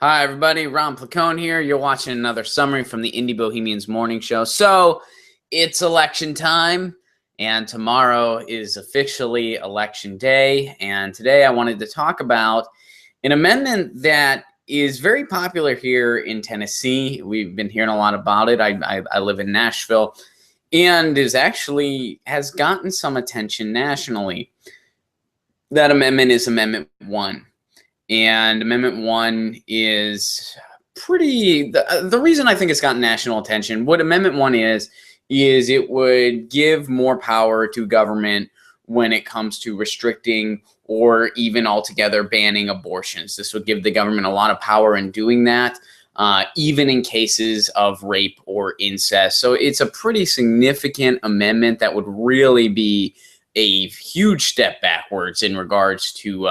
Hi, everybody. Ron Placone here. You're watching another summary from the Indie Bohemians Morning Show. So, it's election time, and tomorrow is officially election day. And today I wanted to talk about an amendment that is very popular here in Tennessee. We've been hearing a lot about it. I live in Nashville, and has gotten some attention nationally. That amendment is Amendment 1. And Amendment 1 is the reason I think it's gotten national attention, what Amendment 1 is it would give more power to government when it comes to restricting or even altogether banning abortions. This would give the government a lot of power in doing that, even in cases of rape or incest. So it's a pretty significant amendment that would really be a huge step backwards in regards to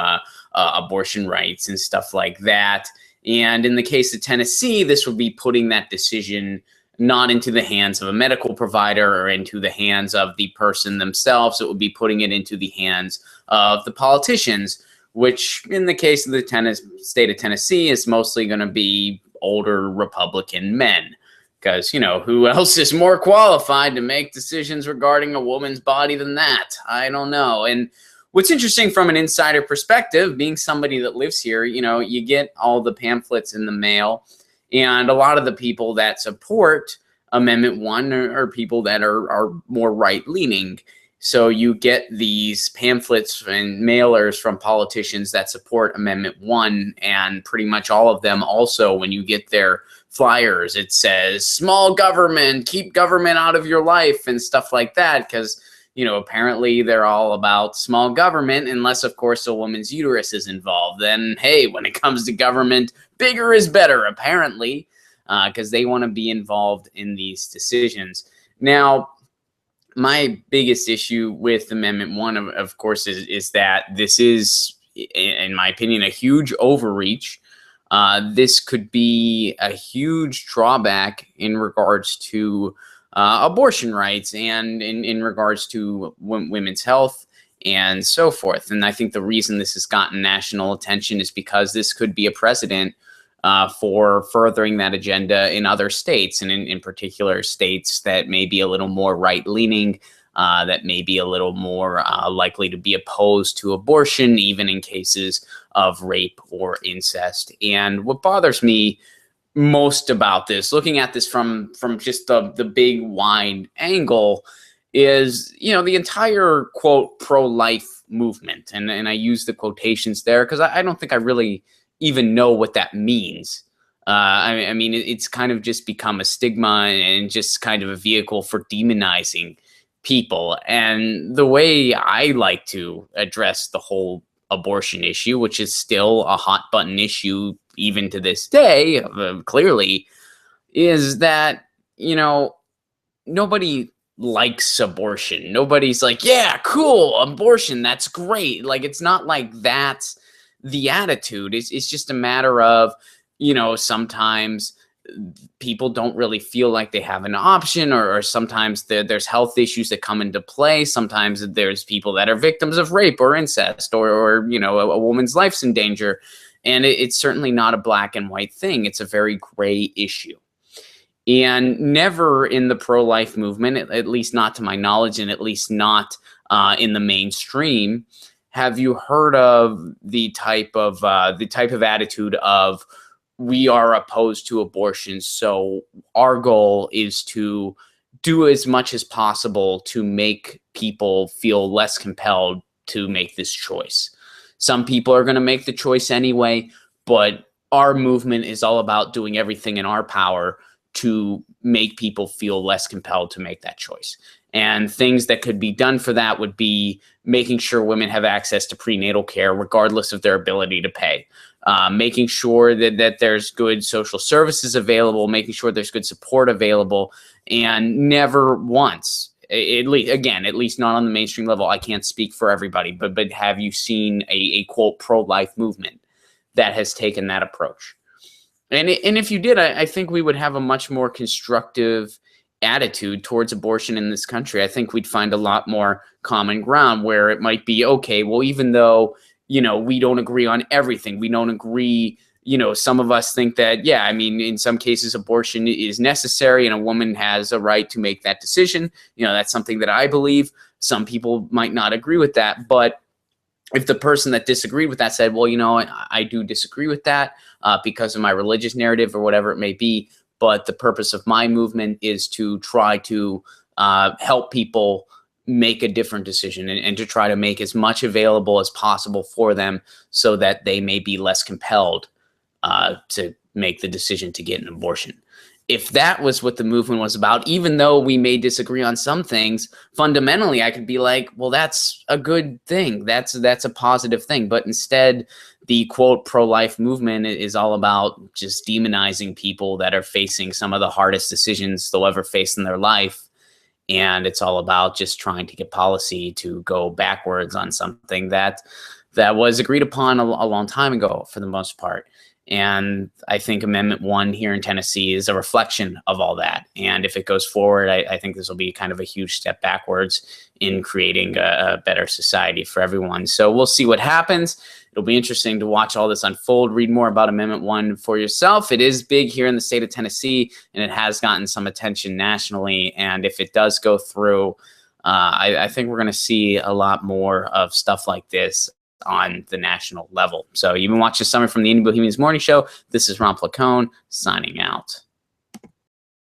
abortion rights and stuff like that. And in the case of Tennessee, this would be putting that decision not into the hands of a medical provider or into the hands of the person themselves. It would be putting it into the hands of the politicians, which in the case of the state of Tennessee is mostly going to be older Republican men. Because, who else is more qualified to make decisions regarding a woman's body than that? I don't know. And what's interesting from an insider perspective, being somebody that lives here, you get all the pamphlets in the mail, and a lot of the people that support Amendment 1 are people that are more right-leaning. So you get these pamphlets and mailers from politicians that support Amendment 1, and pretty much all of them also, when you get their flyers, it says, small government, keep government out of your life, and stuff like that, because apparently they're all about small government, unless, of course, a woman's uterus is involved. Then, hey, when it comes to government, bigger is better, apparently, because they want to be involved in these decisions. Now, my biggest issue with Amendment 1, of course, is that this is, in my opinion, a huge overreach. This could be a huge drawback in regards to abortion rights and in regards to women's health and so forth. And I think the reason this has gotten national attention is because this could be a precedent for furthering that agenda in other states, and in particular states that may be a little more right-leaning, that may be a little more likely to be opposed to abortion, even in cases of rape or incest. And what bothers me most about this, looking at this from just the big wide angle, is the entire quote pro-life movement, and I use the quotations there because I don't think I really even know what that means. I mean, it's kind of just become a stigma and just kind of a vehicle for demonizing people. And the way I like to address the whole abortion issue, which is still a hot button issue even to this day, clearly, is that, nobody likes abortion. Nobody's like, yeah, cool, abortion, that's great. Like, it's not like that's the attitude. It's just a matter of, sometimes people don't really feel like they have an option, or sometimes there's health issues that come into play. Sometimes there's people that are victims of rape or incest, or a woman's life's in danger. And it's certainly not a black and white thing. It's a very gray issue. And never in the pro-life movement, at least not to my knowledge, and at least not in the mainstream, have you heard of the type of attitude of, we are opposed to abortion, so our goal is to do as much as possible to make people feel less compelled to make this choice. Some people are going to make the choice anyway, but our movement is all about doing everything in our power to make people feel less compelled to make that choice. And things that could be done for that would be making sure women have access to prenatal care regardless of their ability to pay. Making sure that there's good social services available, making sure there's good support available, and never once, at least not on the mainstream level, I can't speak for everybody, but have you seen a quote pro-life movement that has taken that approach? And if you did, I think we would have a much more constructive attitude towards abortion in this country. I think we'd find a lot more common ground where it might be, okay, well, even though, we don't agree on everything, we don't agree, some of us think that, yeah, I mean, in some cases, abortion is necessary and a woman has a right to make that decision. That's something that I believe. Some people might not agree with that. But if the person that disagreed with that said, well, I do disagree with that because of my religious narrative or whatever it may be, but the purpose of my movement is to try to help people make a different decision and to try to make as much available as possible for them so that they may be less compelled to make the decision to get an abortion. If that was what the movement was about, even though we may disagree on some things, fundamentally, I could be like, well, that's a good thing. That's a positive thing. But instead, the quote pro-life movement is all about just demonizing people that are facing some of the hardest decisions they'll ever face in their life. And it's all about just trying to get policy to go backwards on something that was agreed upon a long time ago, for the most part. And I think Amendment 1 here in Tennessee is a reflection of all that. And if it goes forward, I think this will be kind of a huge step backwards in creating a better society for everyone. So we'll see what happens. It'll be interesting to watch all this unfold. Read more about Amendment 1 for yourself. It is big here in the state of Tennessee, and it has gotten some attention nationally. And if it does go through, I think we're going to see a lot more of stuff like this on the national level. So you've been watching Summary from the Indie Bohemians Morning Show. This is Ron Placone signing out.